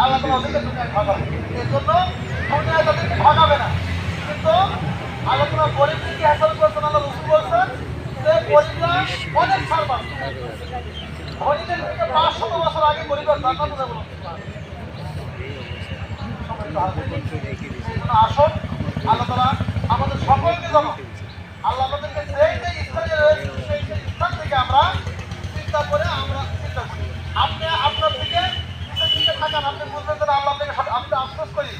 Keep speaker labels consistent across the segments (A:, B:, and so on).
A: আল্লাহ তাআলা ওদেরকে দুনিয়ায় ভাগাবে। এর জন্য দুনিয়ায় তাদেরকে ভাগাবে না, কিন্তু আল্লাহ তাআলা গরিবদেরকে হেফাজত করছেন। আল্লাহ রাসূল বলছেন যে গরিবরা অনেক ছাড় পাচ্ছে, ধনীদের থেকে 500 বছর আগে গরিবরা জান্নাতে যাবে। আসুন আল্লাহ তাআলা আমাদের সকলকে যেন আল্লাহ আমাদেরকে যেই যে স্থানে রয়েছে সেই সেই স্থান থেকে আমরা চিন্তা করে আমরা চিন্তা করি। আপনি আপনার থেকে নিজের দিকে থাকান, আপনি বলবেন যে আল্লাহ আপনাকে আপনি আফসোস করি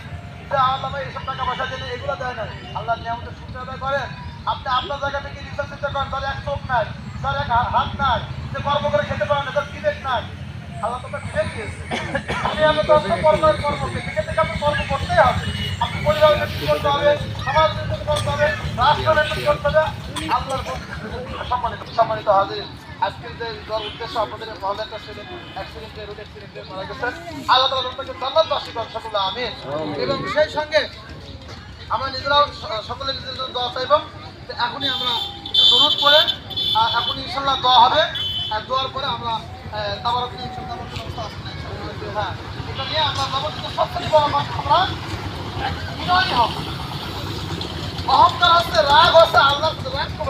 A: যে আল্লাহ ভাই এইসব টাকা পয়সা জেনে এগুলো দেয় না। আল্লাহ নিয়ামতের শুকর আদায় করেন। আপনি আপনার জায়গা থেকে নিজের চিন্তা করেন, তার এক চোখ নাই, তার এক হাত নাই, যে গর্ব করে খেতে পারেন না, তার বিবেক নাই। আল্লাহ তোমাকে বিবেক দিয়েছে। আমি আমি তো কর্মের কর্ম থেকে থেকে আপনি কর্ম করতেই হবে। আপনি পরিবারের নেতৃত্ব করতে হবে, সমাজ নেতৃত্ব করতে হবে, রাষ্ট্র নেতৃত্ব করতে হবে। আল্লাহর সম্মানিত হাজির, আজকের যে উদ্দেশ্য আপনাদের ভালো একটা অ্যাক্সিডেন্টে রোড অ্যাক্সিডেন্টে মারা গেছেন, আল্লাহ তাআলা তাদেরকে জান্নাতবাসী করেন সকলে, আমিন। এবং সেই সঙ্গে আমরা নিজেরাও সকলে নিজেদের দোয়া চাইব। এখনই আমরা দরুদ করে এখনই ইনশাআল্লাহ দোয়া হবে, আর দোয়ার পরে আমরা তাবারক হ্যাঁ এটা নিয়ে আমরা যাবতীয় সবথেকে বড় আমরা বিনয়ী হব। অহংকার হচ্ছে, রাগ হচ্ছে, আল্লাহ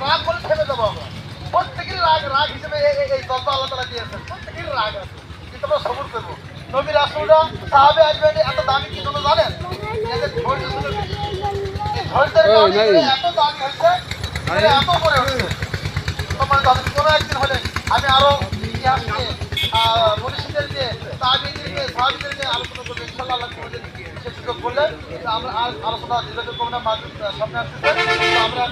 A: রাগ করে থেমে যাবো আমরা। প্রত্যেকেরই রাগ হিসেবে এই গল্প আল্লাহ তাআলা দিয়েছেন, প্রত্যেকেরই রাগ আছে, কিন্তু আমরা সবর করবো। নবী রাসূলরা সাহাবে আসবেন এত দামি কি জন্য জানেন? এদের ধৈর্য ছিল বেশি। এই ধৈর্যের কারণে এত দামি হয়েছে, এত করে হচ্ছে। কোনো একদিন হলে আমি আরো ইতিহাস নিয়ে মনীষীদের নিয়ে তাবিঈদের নিয়ে সাহাবীদের নিয়ে আলোচনা করবো ইনশাআল্লাহ। আল্লাহ সে সুযোগ করলে আমরা আলোচনা দীর্ঘ করবো না, সামনে আসতেছে আমরা